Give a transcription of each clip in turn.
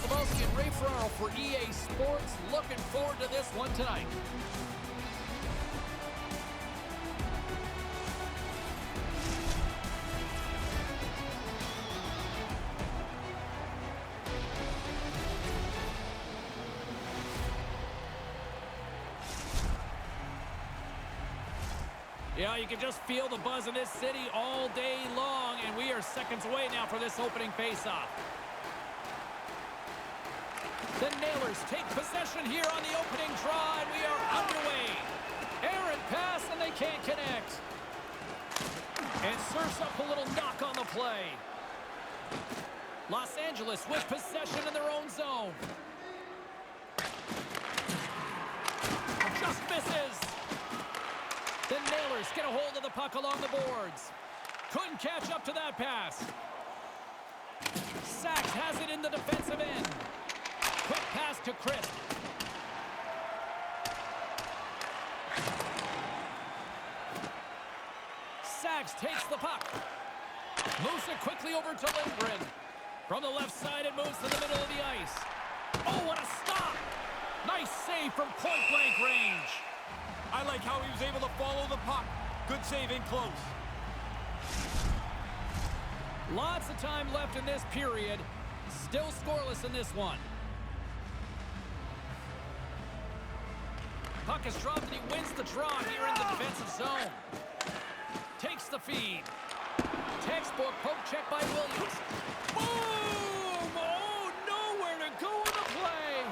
Pavelski and Ray Ferraro for EA Sports. Looking forward to this one tonight. Yeah, you can just feel the buzz in this city all day long, and we are seconds away now for this opening faceoff. The Nailers take possession here on the opening draw, and we are underway. Errant pass, and they can't connect. And serves up a little knock on the play. Los Angeles with possession in their own zone. Just misses. The Nailers get a hold of the puck along the boards. Couldn't catch up to that pass. Sachs has it in the defensive end. Quick pass to Chris. Sachs takes the puck. Moves it quickly over to Lindgren. From the left side, it moves to the middle of the ice. Oh, what a stop! Nice save from point-blank range. I like how he was able to follow the puck. Good save in close. Lots of time left in this period. Still scoreless in this one. Puck is dropped and he wins the draw here in the defensive zone. Takes the feed. Textbook poke check by Williams. Boom! Oh, nowhere to go in the play.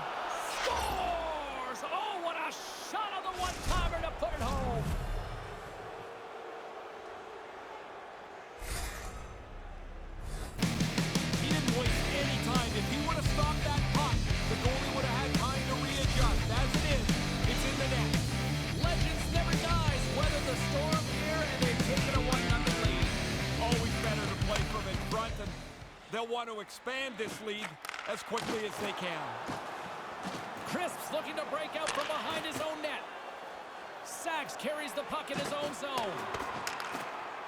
Scores! Oh, what a shot on the one-timer to put it home. He didn't waste any time. If he would have stopped that puck, the goalie would have had time to readjust. As it is, it's in the net. Legends never dies. Weather the storm here, and they've taken a 1-0 lead. Always better to play from in front, and they'll want to expand this lead as quickly as they can. Crisp's looking to break out from behind his own net. Sachs carries the puck in his own zone.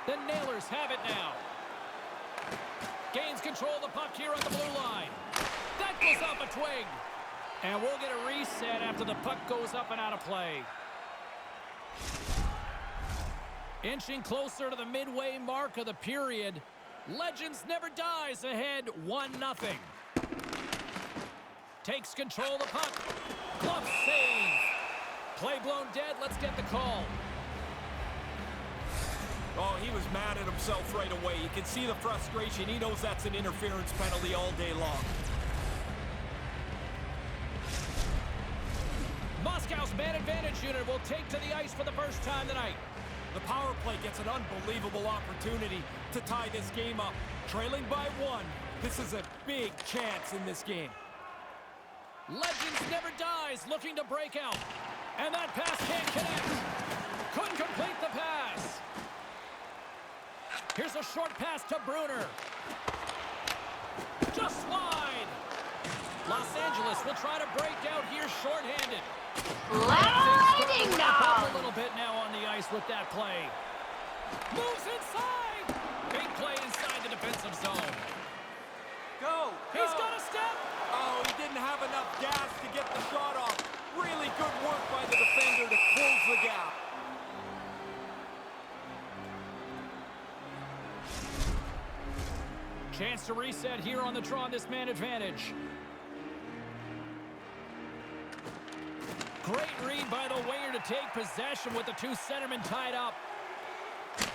The Nailers have it now. Gains control of the puck here on the blue line. That goes off a twig. And we'll get a reset after the puck goes up and out of play. Inching closer to the midway mark of the period. Legends never dies ahead 1-0. Takes control of the puck. Glove save. Play blown dead. Let's get the call. Oh, he was mad at himself right away. You can see the frustration. He knows that's an interference penalty all day long. Moscow's man advantage unit will take to the ice for the first time tonight. The power play gets an unbelievable opportunity to tie this game up. Trailing by 1. This is a big chance in this game. Legends never dies, looking to break out. And that pass can't connect. Couldn't complete the pass. Here's a short pass to Bruner. Just wide. Los Angeles will try to break out here shorthanded. Lightning dog. A little bit now on the ice with that play. Moves inside. Big play inside the defensive zone. Go! He's got a step. Oh, he didn't have enough gas to get the shot off. Really good work by the defender to close the gap. Chance to reset here on the draw on this man advantage. Great read by the winger to take possession with the two centermen tied up.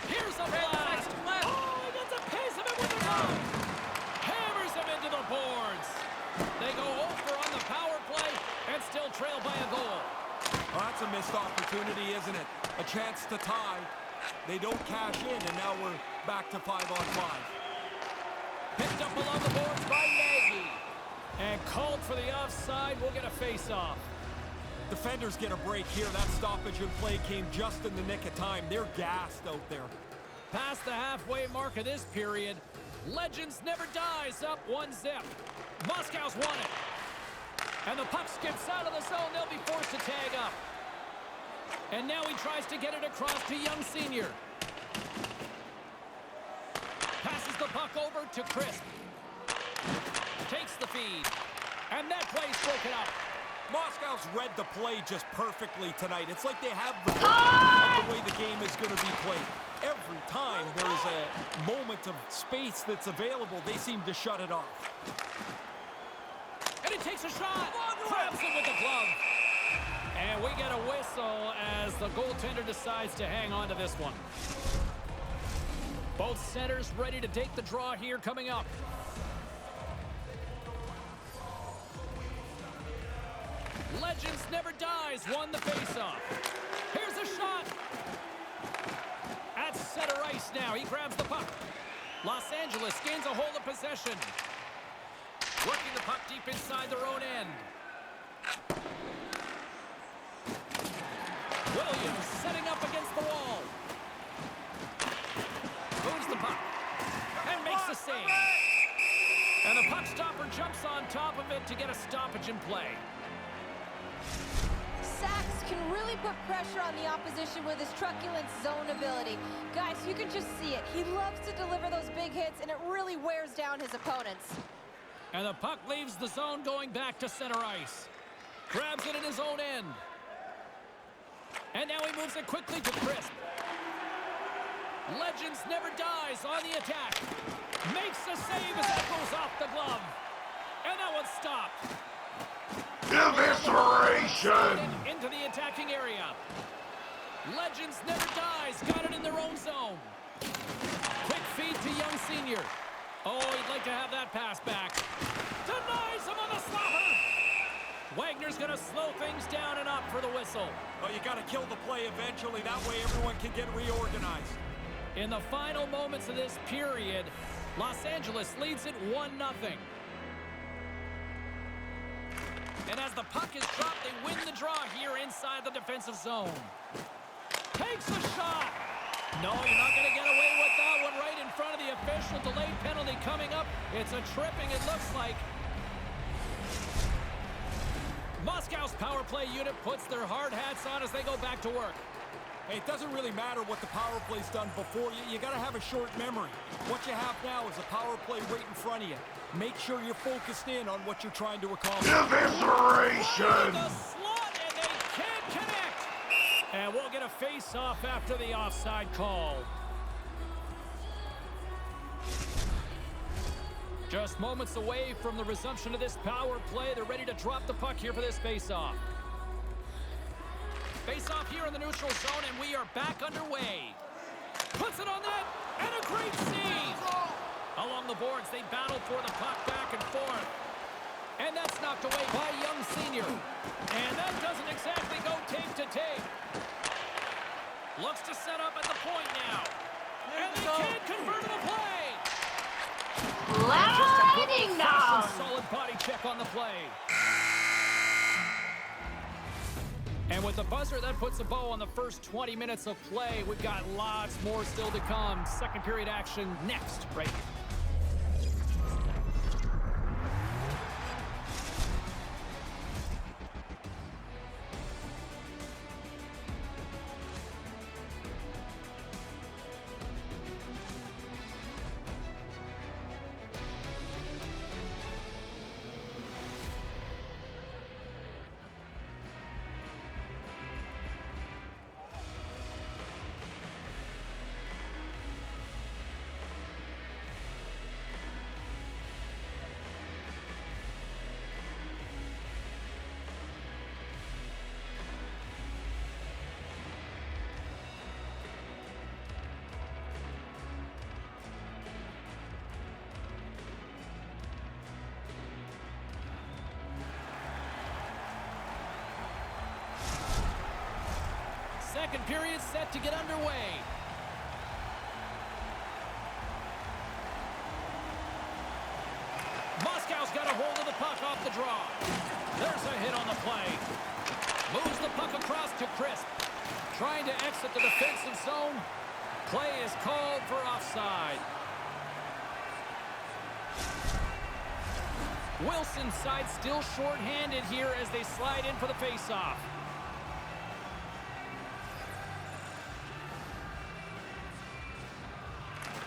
Here's a blast. Oh, he gets a piece of it with his own. Hammers him into the boards. They go over on the power play and still trail by a goal. Well, that's a missed opportunity, isn't it? A chance to tie. They don't cash in, and now we're back to 5-on-5. Picked up along the boards by Nagy. And called for the offside. We'll get a face-off. Defenders get a break here. That stoppage in play came just in the nick of time. They're gassed out there. Past the halfway mark of this period, Legends never dies, up 1-0. Moscow's won it. And the puck skips out of the zone. They'll be forced to tag up. And now he tries to get it across to Young Sr. Passes the puck over to Crisp. Takes the feed. And that play's broken up. Moscow's read the play just perfectly tonight. It's like they have the of the way the game is going to be played. Every time there's a moment of space that's available, they seem to shut it off. And he takes a shot. Grabs it with the glove. And we get a whistle as the goaltender decides to hang on to this one. Both centers ready to take the draw here coming up. Legends never dies won the faceoff. Here's a shot. At center ice now. He grabs the puck. Los Angeles gains a hold of possession. Working the puck deep inside their own end. Williams setting up against the wall. Moves the puck. And makes the save. And the puck stopper jumps on top of it to get a stoppage in play. Sachs can really put pressure on the opposition with his truculent zone ability. Guys, you can just see it. He loves to deliver those big hits, and it really wears down his opponents. And the puck leaves the zone going back to center ice. Grabs it in his own end. And now he moves it quickly to Crisp. Legends never dies on the attack. Makes the save as that goes off the glove. And that one's stopped. Evisceration! Into the attacking area. Legends never dies. Got it in their own zone. Quick feed to Young Senior. Oh, he'd like to have that pass back. Denies him on the slapper. Wagner's going to slow things down and up for the whistle. Oh, you got to kill the play eventually. That way everyone can get reorganized. In the final moments of this period, Los Angeles leads it 1-0. And as the puck is dropped, they win the draw here inside the defensive zone. Takes a shot. No, you're not going to get away with that one right in front of the official. Delayed penalty coming up. It's a tripping, it looks like. Moscow's power play unit puts their hard hats on as they go back to work. Hey, it doesn't really matter what the power play's done before you. You got to have a short memory. What you have now is a power play right in front of you. Make sure you're focused in on what you're trying to accomplish. Evisceration! The slot, and they can't connect. And we'll get a face-off after the offside call. Just moments away from the resumption of this power play. They're ready to drop the puck here for this face-off. Face-off here in the neutral zone, and we are back underway. Puts it on net, and a great save. Along the boards, they battle for the puck back and forth. And that's knocked away by Young Senior. And that doesn't exactly go tape to tape. Looks to set up at the point now. And they can't convert the play. Sliding down. Solid body check on the play. And with the buzzer, that puts a bow on the first 20 minutes of play. We've got lots more still to come. Second period action next, right here. Second period set to get underway. Moscow's got a hold of the puck off the draw. There's a hit on the play. Moves the puck across to Crisp. Trying to exit the defensive zone. Play is called for offside. Wilson's side still short-handed here as they slide in for the face-off.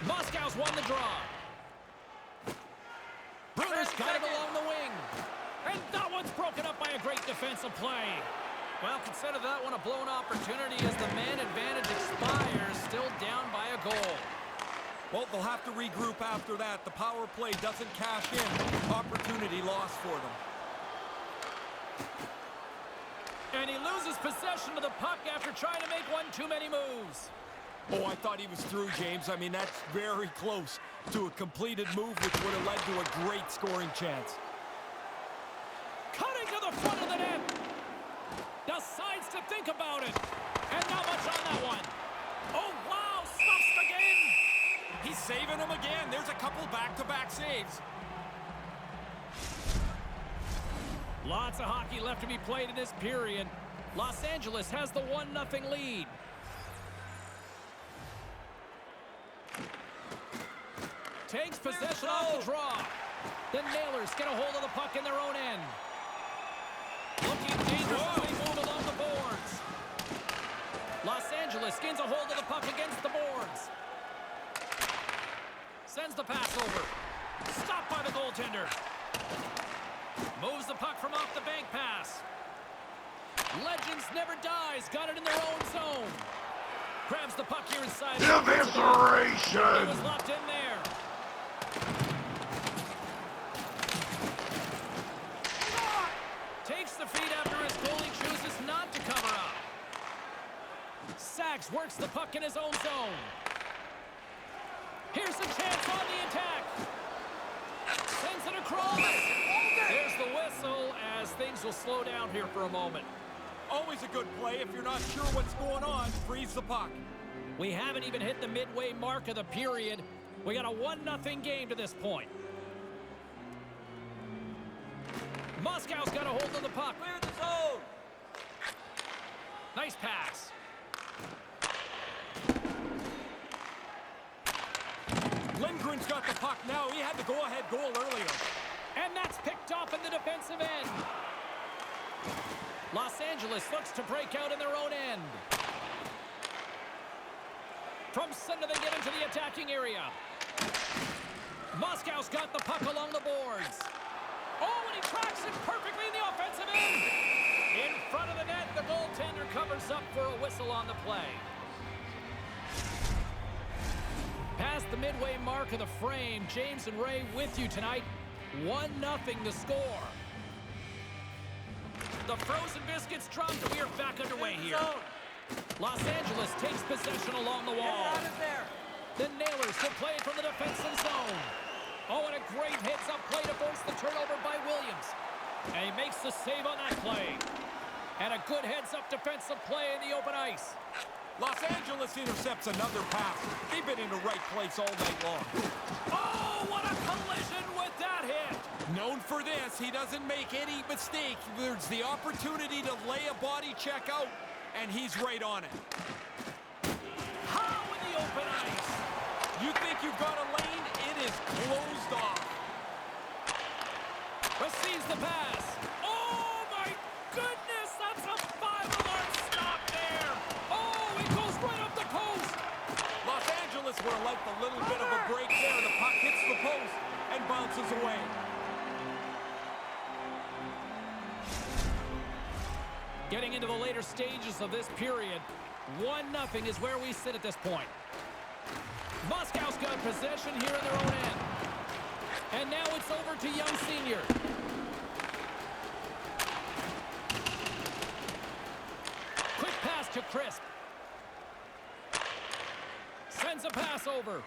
Moscow's won the draw. Bruner's got it along the wing. And defensive play. Well, consider that one a blown opportunity as the man advantage expires, still down by a goal. Well, they'll have to regroup after that. The power play doesn't cash in. Opportunity lost for them. And he loses possession of the puck after trying to make one too many moves. Oh, I thought he was through, James. I mean, that's very close to a completed move, which would have led to a great scoring chance. Cutting to the front of the net. Decides to think about it. And not much on that one. Oh, wow, stuffs again. He's saving him again. There's a couple back-to-back saves. Lots of hockey left to be played in this period. Los Angeles has the 1-0 lead. Takes possession off the draw. The Nailers get a hold of the puck in their own end. Looking dangerous as they move along the boards. Los Angeles gains a hold of the puck against the boards. Sends the pass over. Stopped by the goaltender. Moves the puck from off the bank pass. Legends never dies. Got it in their own zone. Grabs the puck here inside. He Evisceration! was locked in there. Takes the feed after his goalie chooses not to cover up. Sachs works the puck in his own zone. Here's a chance on the attack. Sends it across. There's the whistle as things will slow down here for a moment. Always a good play. If you're not sure what's going on, freeze the puck. We haven't even hit the midway mark of the period. We got a 1-0 game to this point. Moscow's got a hold of the puck. Clear the zone. Nice pass. Lindgren's got the puck now. He had the go-ahead goal earlier. And that's picked off in the defensive end. Los Angeles looks to break out in their own end. From center, they get into the attacking area. Moscow's got the puck along the boards. Oh, and he tracks it perfectly in the offensive end. In front of the net, the goaltender covers up for a whistle on the play. Past the midway mark of the frame, James and Ray with you tonight. 1-0 the score. The frozen biscuits dropped, and we are back underway here. Los Angeles takes possession along the wall. The Nailers will play it from the defensive zone. Oh, and a great heads-up play to force the turnover by Williams. And he makes the save on that play. And a good heads-up defensive play in the open ice. Los Angeles intercepts another pass. They've been in the right place all night long. Oh, what a collision with that hit. Known for this, he doesn't make any mistake. There's the opportunity to lay a body check out, and he's right on it. How in the open ice? You think you've got a lane? It is closed off. Receives the pass. Oh, my goodness, that's a 5-alarm stop there. Oh, it goes right up the post. Los Angeles were like a little bit of a break there. The puck hits the post and bounces away. Getting into the later stages of this period, 1-0 is where we sit at this point. Moscow's got possession here in their own end. And now it's over to Young Senior. Quick pass to Crisp. Sends a pass over.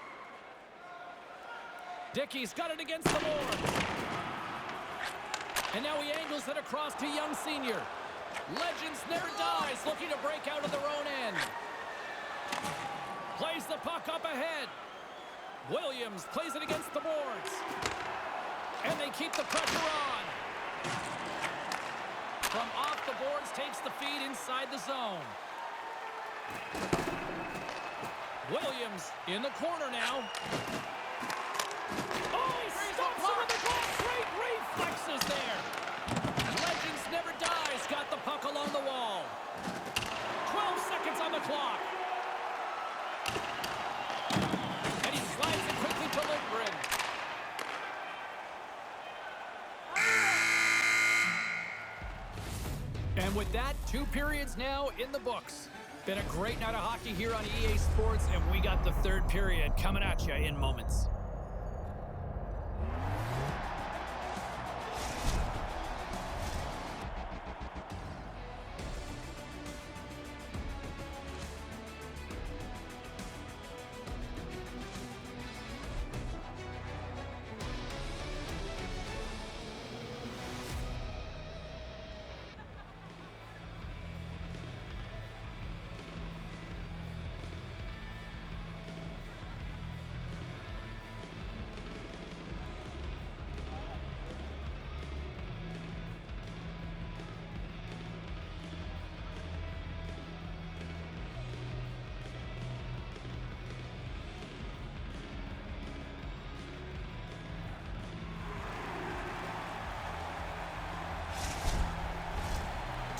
Dickey's got it against the boards. And now he angles it across to Young Senior. Legends never dies, looking to break out of their own end. Plays the puck up ahead. Williams plays it against the boards. And they keep the pressure on. From off the boards, takes the feed inside the zone. Williams in the corner now. Oh, he stops him in the goal. Great reflexes there. Legends never dies. Got the puck along the wall. 12 seconds on the clock. And he slides it quickly to Lindgren. with that, 2 periods now in the books. Been a great night of hockey here on EA Sports, and we got the 3rd period coming at you in moments.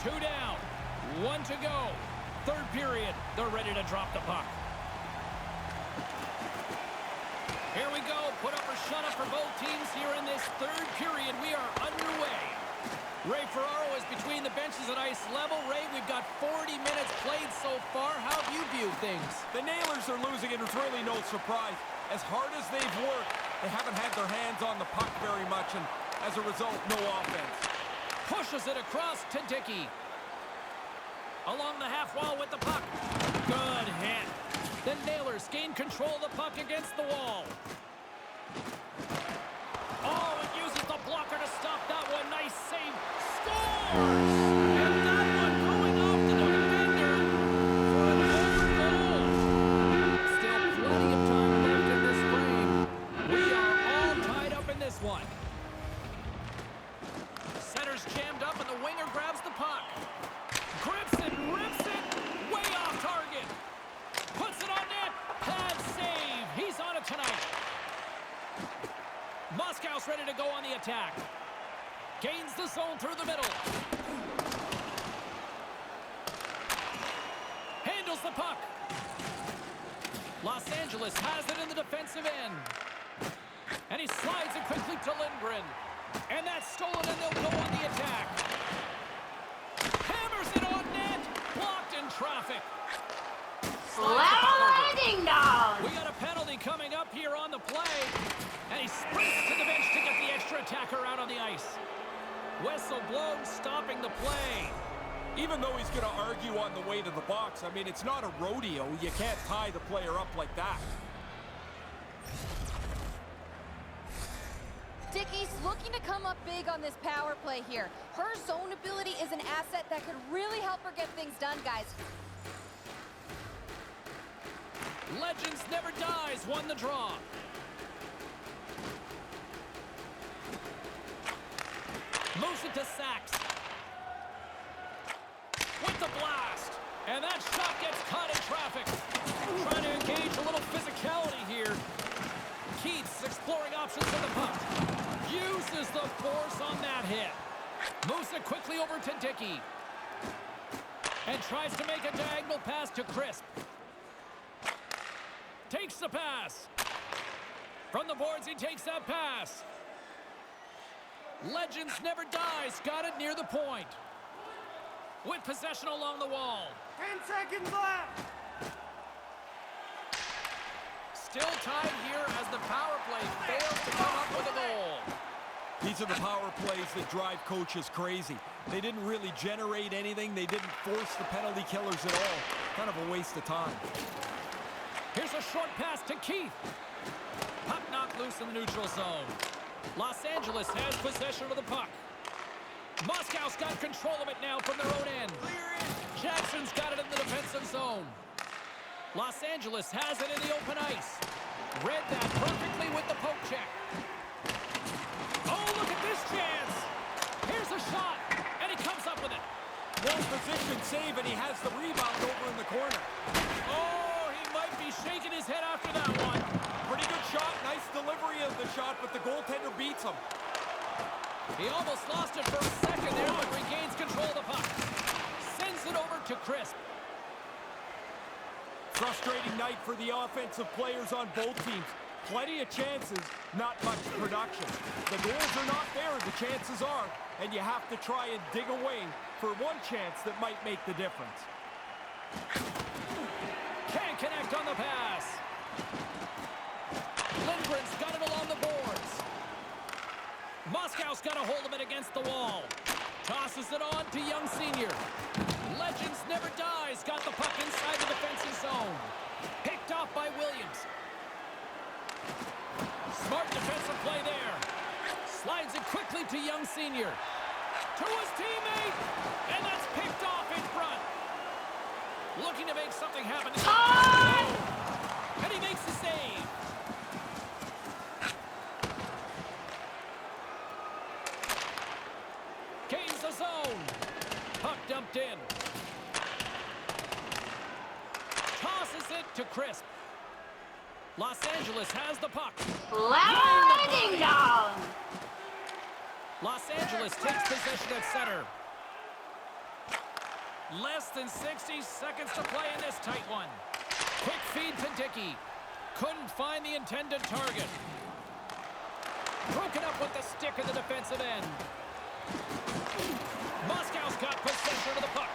Two down, 1 to go. 3rd period, they're ready to drop the puck. Here we go, put up or shut up for both teams here in this 3rd period. We are underway. Ray Ferraro is between the benches at ice level. Ray, we've got 40 minutes played so far. How have you viewed things? The Nailers are losing, and it's really no surprise. As hard as they've worked, they haven't had their hands on the puck very much, and as a result, no offense. Pushes it across to Dickey. Along the half wall with the puck. Good hit. The Nailers gain control of the puck against the wall. Oh, it uses the blocker to stop that one. Nice save. Scores! And that one going off the defender for an own goal. Still plenty of time left in this frame. We are all tied up in this one. Center's jammed up and the winger grabs the puck. Grips it, rips it, way off target. Puts it on net. Bad save. He's on it tonight. Moscow's ready to go on the attack. Gains the zone through the middle. Handles the puck. Los Angeles has it in the defensive end. And he slides it quickly to Lindgren. And that's stolen, and they'll go on the attack. Hammers it on net. Blocked in traffic. Sliding dog. We got a penalty coming up here on the play. And he sprints to the bench to get the extra attacker out on the ice. Whistle blown, stopping the play. Even though he's going to argue on the way to the box, I mean, it's not a rodeo. You can't tie the player up like that. Dickey's looking to come up big on this power play here. Her zone ability is an asset that could really help her get things done, guys. Legends Never Dies won the draw. Moves it to Sachs. With the blast. And that shot gets caught in traffic. Trying to engage a little physicality here. Keith's exploring options for the puck. Uses the force on that hit. Moves it quickly over to Dickey. And tries to make a diagonal pass to Crisp. Takes the pass. From the boards, he takes that pass. Legends Never Dies. Got it near the point. With possession along the wall. 10 seconds left. Still tied here as the power play fails to come up with a goal. These are the power plays that drive coaches crazy. They didn't really generate anything. They didn't force the penalty killers at all. Kind of a waste of time. Here's a short pass to Keith. Puck knocked loose in the neutral zone. Los Angeles has possession of the puck. Moscow's got control of it now from their own end. Jackson's got it in the defensive zone. Los Angeles has it in the open ice. Read that perfectly with the poke check. Oh, look at this chance. Here's a shot, and he comes up with it. Well-positioned save, and he has the rebound over in the corner. Oh, he might be shaking his head after that one. Pretty good shot. Nice delivery of the shot, but the goaltender beats him. He almost lost it for a second there, but regains control of the puck. Sends it over to Crisp. Frustrating night for the offensive players on both teams. Plenty of chances, not much production. The goals are not there, the chances are, and you have to try and dig away for one chance that might make the difference. Can't connect on the pass. Lindgren's got it along the boards. Moscow's got a hold of it against the wall. Tosses it on to Young Senior. Legends never dies. Got the puck inside the defensive zone. Picked off by Williams. Smart defensive play there. Slides it quickly to Young Senior. To his teammate. And that's picked off in front. Looking to make something happen. And he makes the save. Gains the zone. Puck dumped in. Tosses it to Crisp. Los Angeles has the puck. Sliding down. Los Angeles takes possession at center. Less than 60 seconds to play in this tight one. Quick feed to Dickey. Couldn't find the intended target. Broken up with the stick of the defensive end. Moscow's got possession of the puck.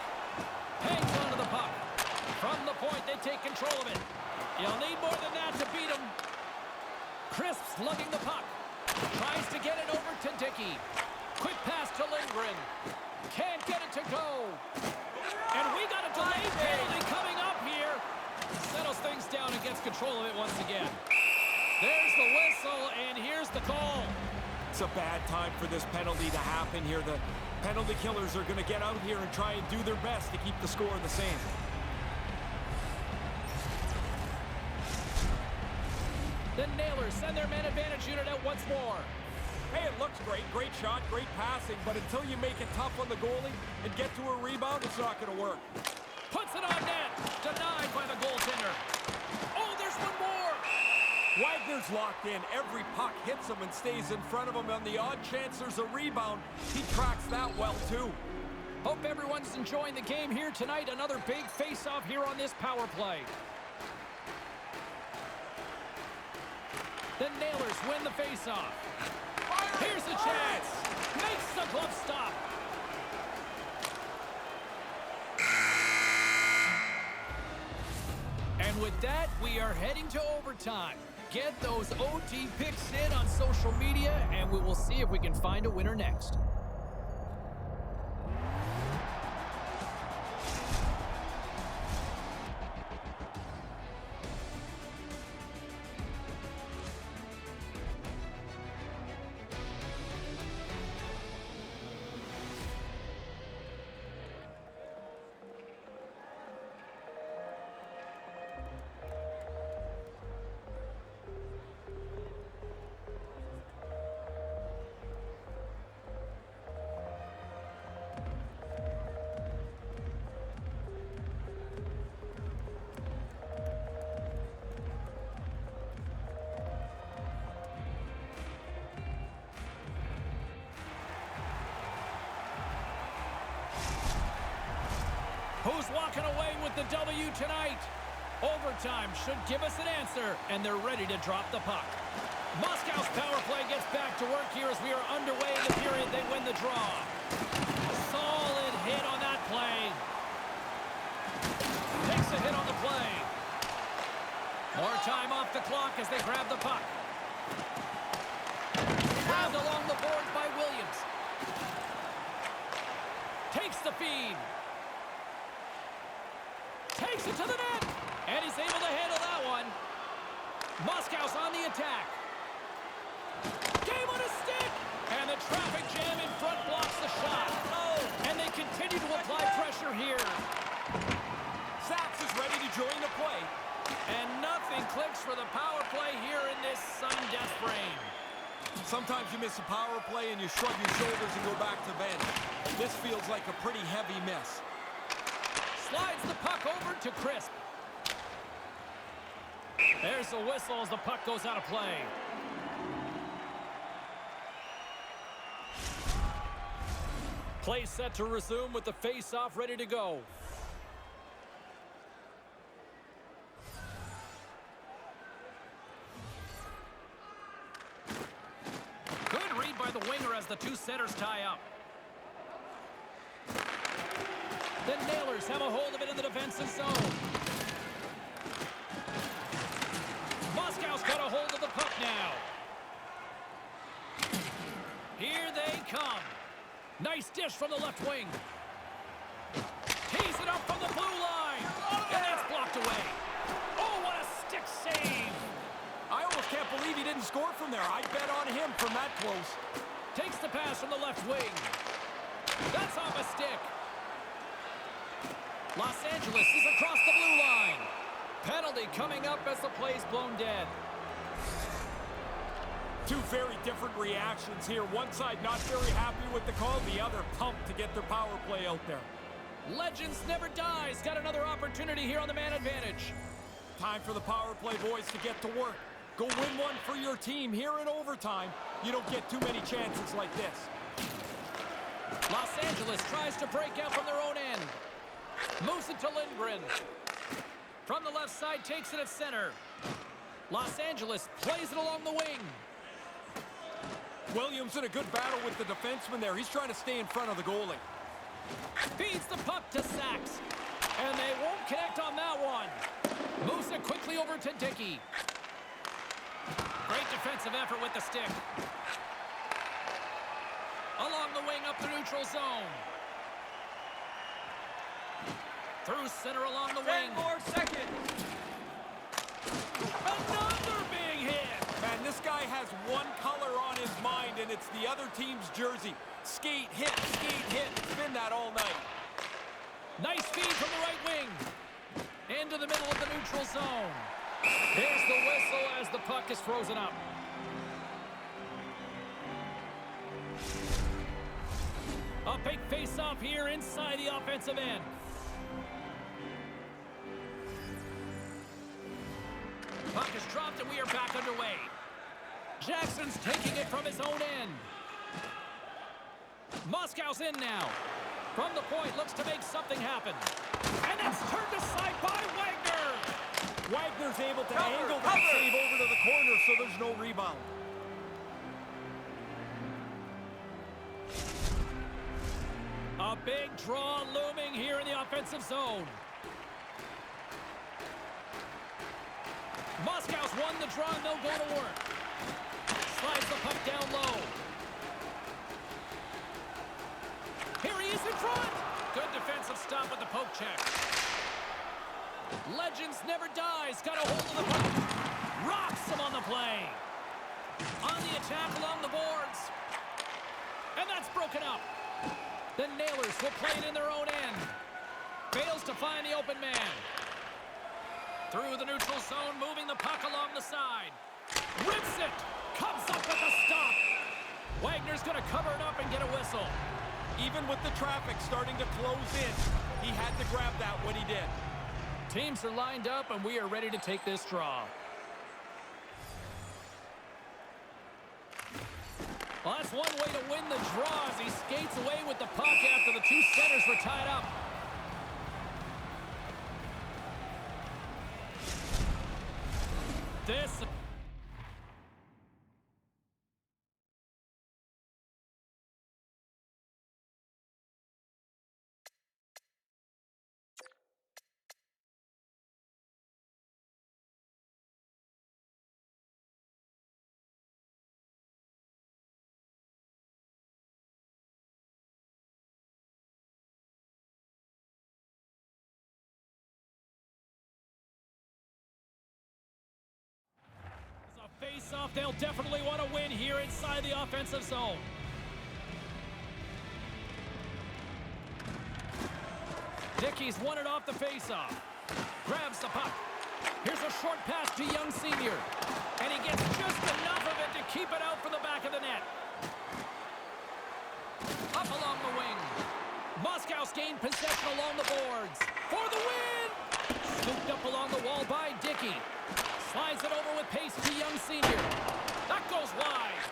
Hangs onto the puck. From the point, they take control of it. You'll need more than that to beat him. Crisp's lugging the puck. Tries to get it over to Dickey. Quick pass to Lindgren. Can't get it to go. And we got a delayed penalty coming up here. Settles things down and gets control of it once again. There's the whistle, and here's the call. It's a bad time for this penalty to happen here. The penalty killers are going to get out here and try and do their best to keep the score the same. The Nailers send their man advantage unit out once more. Hey, it looks great. Great shot, great passing, but until you make it tough on the goalie and get to a rebound, it's not going to work. Puts it on net. Denied by the goaltender. Oh, there's one more. Wagner's locked in. Every puck hits him and stays in front of him. On the odd chance there's a rebound, he tracks that well, too. Hope everyone's enjoying the game here tonight. Another big face-off here on this power play. The Nailers win the face-off. Here's the chance. Makes the glove stop. And with that, we are heading to overtime. Get those OT picks in on social media, and we will see if we can find a winner next. Who's walking away with the W tonight? Overtime should give us an answer, and they're ready to drop the puck. Moscow's power play gets back to work here as we are underway in the period. They win the draw. Solid hit on that play. Takes a hit on the play. More time off the clock as they grab the puck. Grabbed along the boards by Williams. Takes the feed. Takes it to the net, and he's able to handle that one. Moscow's on the attack. Game on a stick, and the traffic jam in front blocks the shot. And they continue to apply pressure here. Sachs is ready to join the play. And nothing clicks for the power play here in this sudden death frame. Sometimes you miss a power play and you shrug your shoulders and go back to bench. This feels like a pretty heavy miss. Slides the puck over to Crisp. There's the whistle as the puck goes out of play. Play set to resume with the face-off ready to go. Good read by the winger as the two centers tie up. The Nailers have a hold of it in the defensive zone. Moscow's got a hold of the puck now. Here they come. Nice dish from the left wing. Tees it up from the blue line. And that's blocked away. Oh, what a stick save. I almost can't believe he didn't score from there. I'd bet on him from that close. Takes the pass from the left wing. That's off a stick. Los Angeles is across the blue line. Penalty coming up as the play's blown dead. Two very different reactions here. One side not very happy with the call, the other pumped to get their power play out there. Legends never dies. Got another opportunity here on the man advantage. Time for the power play boys to get to work. Go win one for your team here in overtime. You don't get too many chances like this. Los Angeles tries to break out from their own end. Moves it to Lindgren. From the left side, takes it at center. Los Angeles plays it along the wing. Williams in a good battle with the defenseman there. He's trying to stay in front of the goalie. Feeds the puck to Sachs. And they won't connect on that one. Moves it quickly over to Dickey. Great defensive effort with the stick. Along the wing up the neutral zone. Through center along the wing. 10 more seconds. Another big hit. Man, this guy has one color on his mind, and it's the other team's jersey. Skate, hit, skate, hit. It's been that all night. Nice feed from the right wing. Into the middle of the neutral zone. There's the whistle as the puck is frozen up. A big face-off here inside the offensive end. Puck is dropped and we are back underway. Jackson's taking it from his own end. Moscow's in now. From the point, looks to make something happen. And that's turned aside by Wagner. Wagner's able to angle that save over to the corner, so there's no rebound. A big draw looming here in the offensive zone. Moscow's won the draw and they'll go to work. Slides the puck down low. Here he is in front. Good defensive stop with the poke check. Legends never dies. Got a hold of the puck. Rocks him on the play. On the attack along the boards. And that's broken up. The Nailers will play it in their own end. Fails to find the open man. Through the neutral zone, moving the puck along the side. Rips it. Comes up with a stop. Wagner's going to cover it up and get a whistle. Even with the traffic starting to close in, he had to grab that when he did. Teams are lined up, and we are ready to take this draw. Well, that's one way to win the draw as he skates away with the puck after the two centers were tied up. This... face-off, they'll definitely want to win here inside the offensive zone. Dickey's won it off the face-off. Grabs the puck. Here's a short pass to Young Sr. And he gets just enough of it to keep it out from the back of the net. Up along the wing. Moscow's gained possession along the boards. For the win! Scooped up along the wall by Dickey. Slides it over with pace to Young Sr. That goes wide.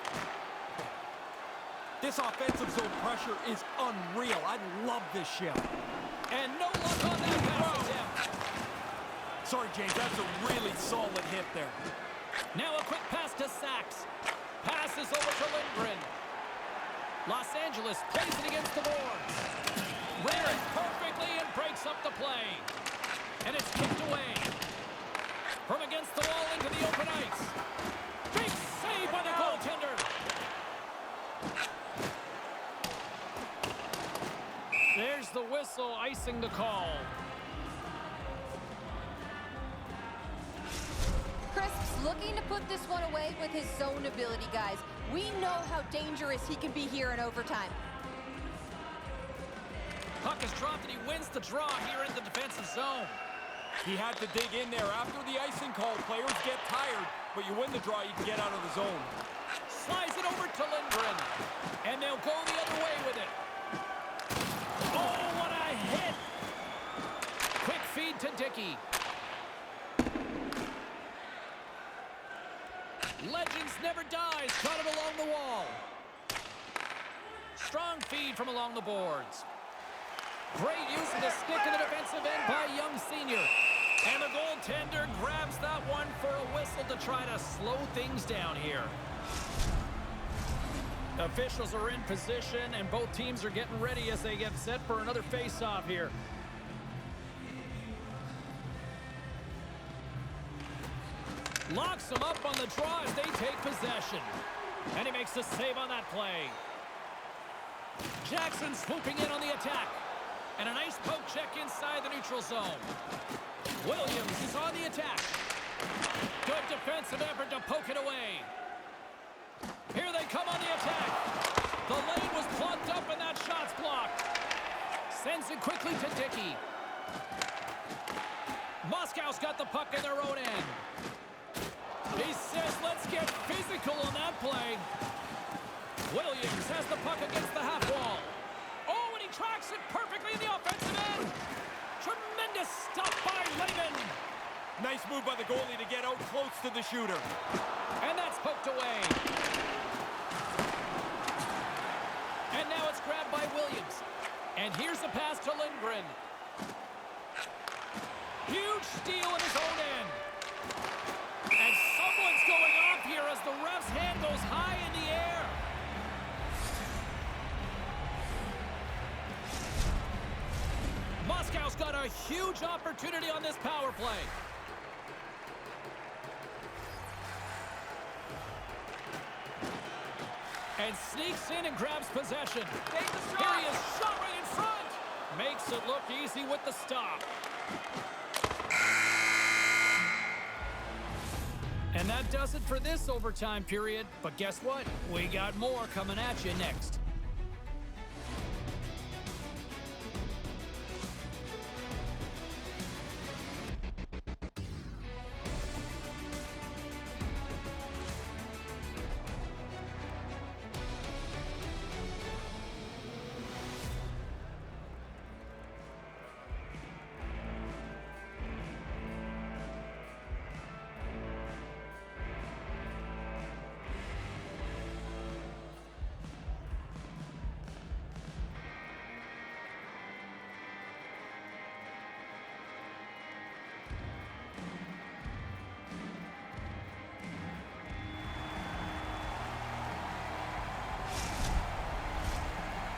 This offensive zone pressure is unreal. I love this shift. And no luck on that pass attempt. Sorry, James, that's a really solid hit there. Now a quick pass to Sachs. Passes over to Lindgren. Los Angeles plays it against the boards. Rears perfectly and breaks up the play. And it's kicked away. From against the wall into the open ice. Big save by the goaltender. There's the whistle, icing the call. Crisp's looking to put this one away with his zone ability, guys. We know how dangerous he can be here in overtime. Puck is dropped and he wins the draw here in the defensive zone. He had to dig in there. After the icing call, players get tired, but you win the draw, you can get out of the zone. Slides it over to Lindgren. And they'll go the other way with it. Oh, what a hit! Quick feed to Dickey. Legends never dies. Got it along the wall. Strong feed from along the boards. Great use of the stick in the defensive end by Young Sr. And the goaltender grabs that one for a whistle to try to slow things down here. Officials are in position, and both teams are getting ready as they get set for another face-off here. Locks him up on the draw as they take possession. And he makes the save on that play. Jackson swooping in on the attack. And a nice poke check inside the neutral zone. Williams is on the attack. Good defensive effort to poke it away. Here they come on the attack. The lane was plugged up and that shot's blocked. Sends it quickly to Dickey. Moscow's got the puck in their own end. He says, let's get physical on that play. Williams has the puck against the half wall. Oh, and he tracks it perfectly in the offensive end. Tremendous stop by Lehman. Nice move by the goalie to get out close to the shooter. And that's poked away. And now it's grabbed by Williams. And here's the pass to Lindgren. Huge steal in his own end. And someone's going off here as the ref's hand goes high in the air. Moscow's got a huge opportunity on this power play. And sneaks in and grabs possession. Here he is, shot right in front. Makes it look easy with the stop. And that does it for this overtime period. But guess what? We got more coming at you next.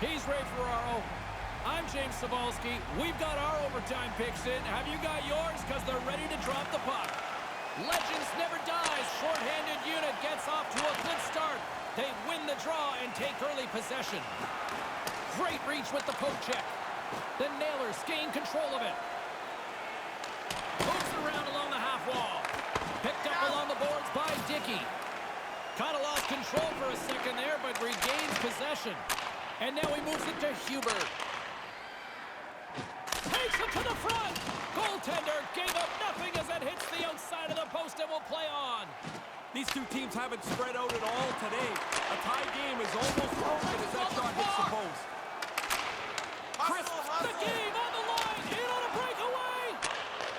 He's Ray Ferraro. I'm James Cebulski. We've got our overtime picks in. Have you got yours? Because they're ready to drop the puck. Legends never dies. Short-handed unit gets off to a good start. They win the draw and take early possession. Great reach with the poke check. The Nailers gain control of it. Moves around along the half wall. Picked up along the boards by Dickey. Kind of lost control for a second there, but regains possession. And now he moves it to Hubert. Takes it to the front. Goaltender gave up nothing as it hits the outside of the post and will play on. These two teams haven't spread out at all today. A tie game is almost broken as that shot hits the post. Chris, the game on the line, in on a breakaway.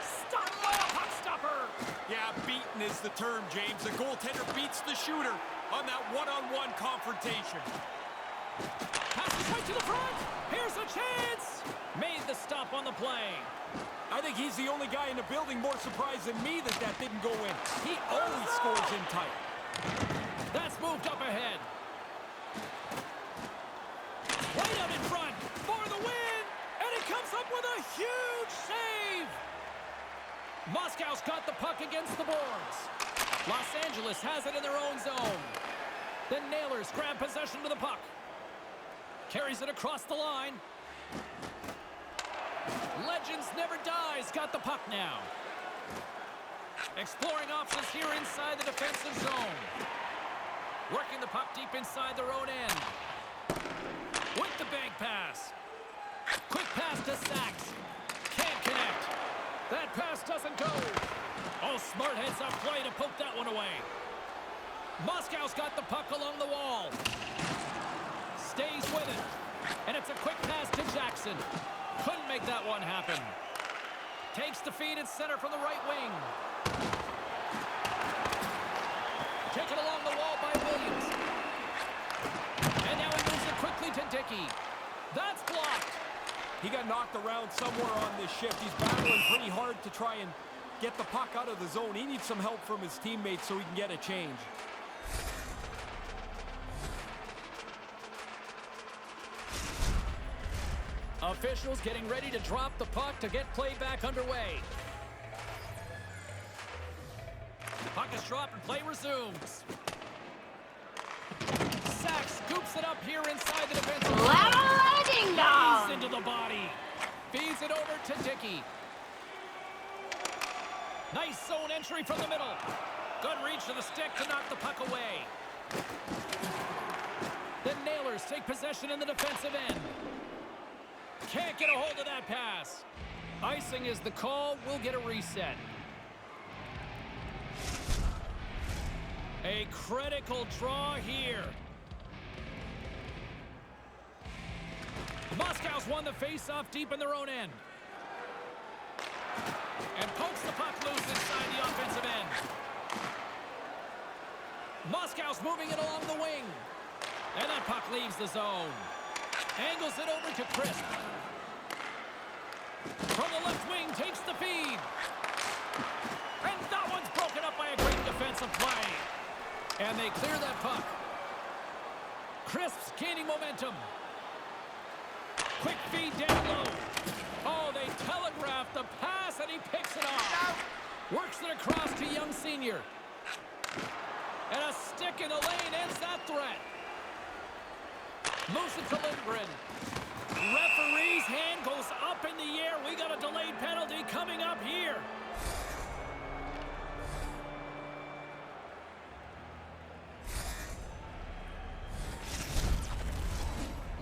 Stopped by a puck stopper. Yeah, beaten is the term, James. The goaltender beats the shooter on that one-on-one confrontation. Passes right to the front. Here's a chance. Made the stop on the play. I think he's the only guy in the building more surprised than me that that didn't go in. He always scores in tight. That's moved up ahead. Right out in front for the win. The Nailers grab possession of the puck. Carries it across the line. Legends never dies. Got the puck now. Exploring options here inside the defensive zone. Working the puck deep inside their own end. With the bank pass. Quick pass to Sachs. Can't connect. That pass doesn't go. Oh, smart heads-up play to poke that one away. Moscow's got the puck along the wall. Stays with it. And it's a quick pass to Jackson. Couldn't make that one happen. Takes the feed in center from the right wing. Taken along the wall by Williams. And now he moves it quickly to Dickey. That's blocked. He got knocked around somewhere on this shift. He's battling pretty hard to try and get the puck out of the zone. He needs some help from his teammates so he can get a change. Officials getting ready to drop the puck to get play back underway. Puck is dropped and play resumes. Sachs scoops it up here inside the defensive zone. Level ding dong. Into the body. Feeds it over to Dickey. Nice zone entry from the middle. Good reach to the stick to knock the puck away. The Nailers take possession in the defensive end. Can't get a hold of that pass. Icing is the call. We'll get a reset. A critical draw here. The Moscow's won the face-off deep in their own end. And pokes the puck loose inside the offensive end. Moscow's moving it along the wing. And that puck leaves the zone. Angles it over to Crisp. From the left wing, takes the feed. And that one's broken up by a great defensive play. And they clear that puck. Crisp's gaining momentum. Quick feed down low. Oh, they telegraphed the pass, and he picks it off. Works it across to Young Sr. And a stick in the lane ends that threat. Moves it to Lindgren. Referee's hand goes up in the air. We got a delayed penalty coming up here.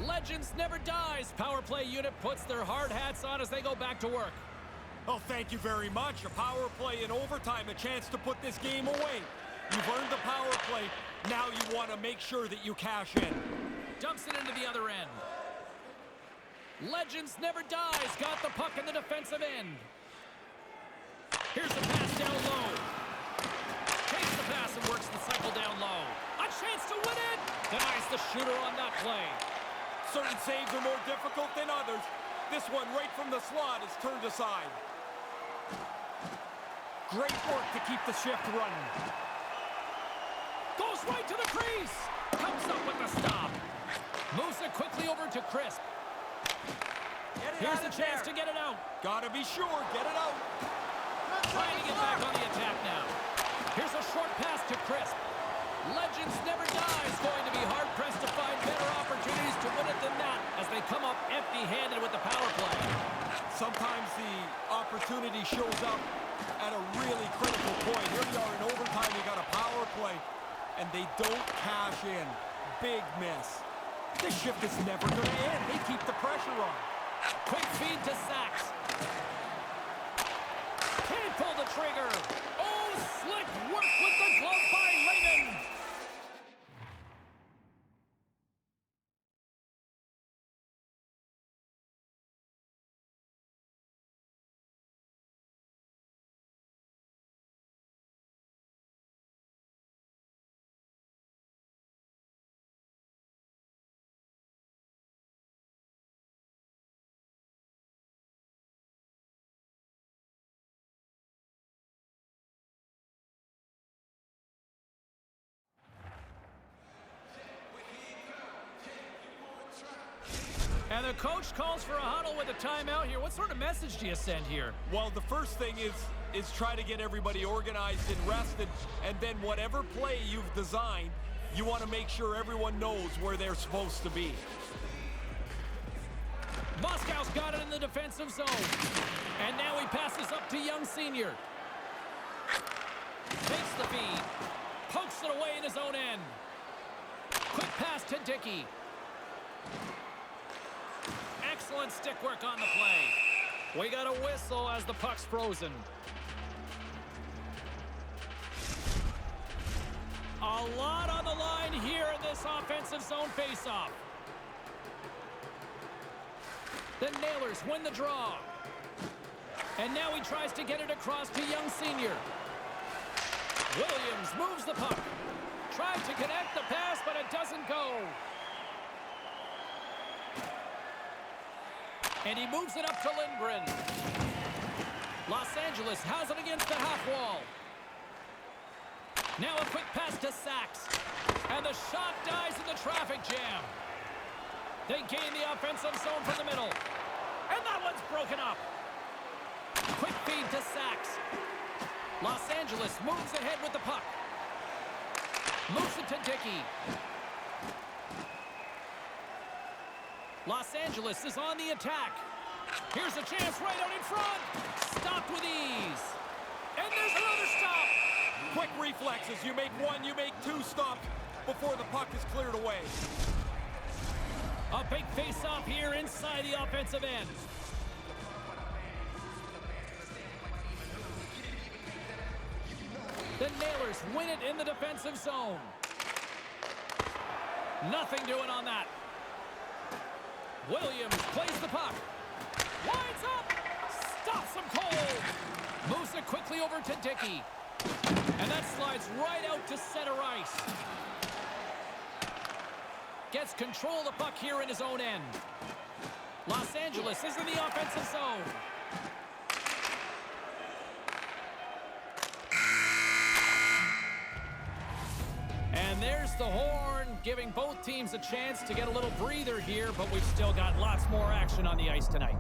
Legends never dies. Power play unit puts their hard hats on as they go back to work. Oh, thank you very much. A power play in overtime, a chance to put this game away. You've earned the power play. Now you want to make sure that you cash in. Dumps it into the other end. Legends never dies. Got the puck in the defensive end. Here's the pass down low. Takes the pass and works the cycle down low. A chance to win it. Denies the shooter on that play. Certain saves are more difficult than others. This one right from the slot is turned aside. Great work to keep the shift running. Goes right to the crease. Comes up with the stop. Moves it quickly over to Crisp. Here's a chance to get it out. Gotta be sure, get it out. Trying to get back on the attack now. Here's a short pass to Crisp. Legends never dies. Going to be hard-pressed to find better opportunities to win it than that as they come up empty-handed with the power play. Sometimes the opportunity shows up at a really critical point. Here we are in overtime. You got a power play, and they don't cash in. Big miss. This shift is never going to end. They keep the pressure on. Quick feed to Sachs. Can't pull the trigger. Oh, slick work with the glove by Raymond. And the coach calls for a huddle with a timeout here. What sort of message do you send here? Well, the first thing is try to get everybody organized and rested, and then whatever play you've designed, You want to make sure everyone knows where they're supposed to be. Moscow's got it in the defensive zone. And now he passes up to Young Sr. Takes the feed. Pokes it away in his own end. Quick pass to Dickey. Excellent stick work on the play. We got a whistle as the puck's frozen. A lot on the line here in this offensive zone faceoff. The Nailers win the draw. And now he tries to get it across to Young Sr. Williams moves the puck. Tried to connect the pass, but it doesn't go. And he moves it up to Lindgren. Los Angeles has it against the half wall. Now a quick pass to Sachs. And the shot dies in the traffic jam. They gain the offensive zone from the middle. And that one's broken up. Quick feed to Sachs. Los Angeles moves ahead with the puck. Moves it to Dickey. Los Angeles is on the attack. Here's a chance right out in front. Stopped with ease. And there's another stop. Quick reflexes. You make one, you make two stops before the puck is cleared away. A big face-off here inside the offensive end. The Nailers win it in the defensive zone. Nothing doing on that. Williams plays the puck. Winds up. Stops him cold. Moves it quickly over to Dickey. And that slides right out to center ice. Gets control of the puck here in his own end. Los Angeles is in the offensive zone. And there's the horn, giving both teams a chance to get a little breather here, but we've still got lots more action on the ice tonight.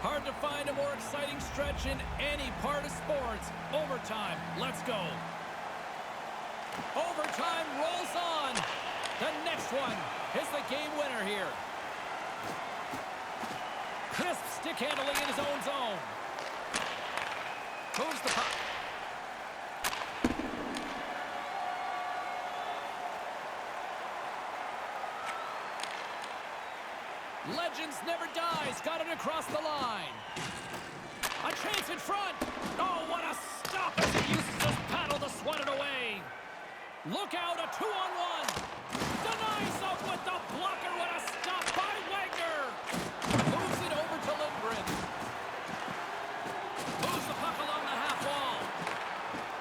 Hard to find a more exciting stretch in any part of sports. Overtime, let's go. Overtime rolls on. The next one is the game winner here. Crisp stick handling in his own zone. Moves the puck. Legends never dies. Got it across the line. A chance in front. Oh, what a stop as he uses his paddle to swat it away. Look out, a 2-on-1. Denies up with the blocker. What a stop by Wagner. Moves it over to Lindgren. Moves the puck along the half wall.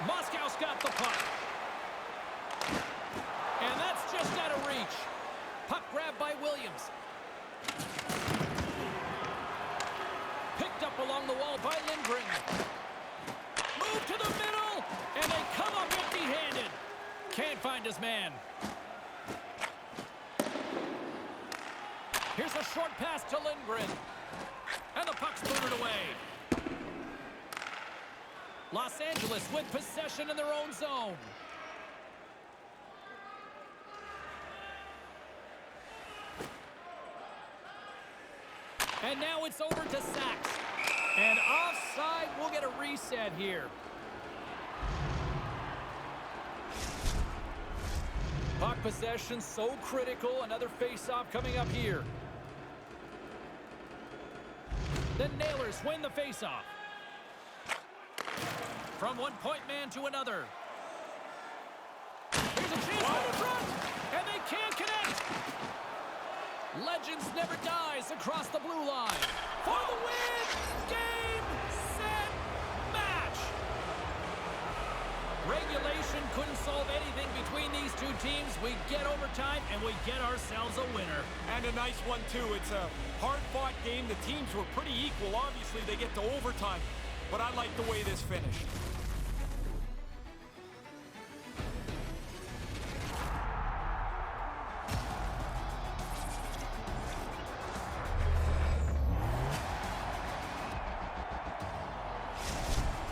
Moscow's got the puck. And that's just out of reach. Puck grabbed by Williams. Picked up along the wall by Lindgren. Move to the middle, and they come up empty-handed. Can't find his man. Here's a short pass to Lindgren. And the puck's booted away. Los Angeles with possession in their own zone. And now it's over to Sachs. And offside, we'll get a reset here. Puck possession so critical. Another face-off coming up here. The Nailers win the faceoff. From one-point man to another. Here's a chance for the front, and they can't connect. Legends never dies across the blue line. For the win! Game, set, match! Regulation couldn't solve anything between these two teams. We get overtime, and we get ourselves a winner. And a nice one, too. It's a hard-fought game. The teams were pretty equal. Obviously, they get to overtime, but I like the way this finished.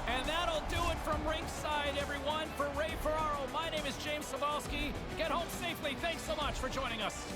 And that'll do it from ringside, everyone. For Ray Ferraro, my name is James Savalsky. Get home safely. Thanks so much for joining us.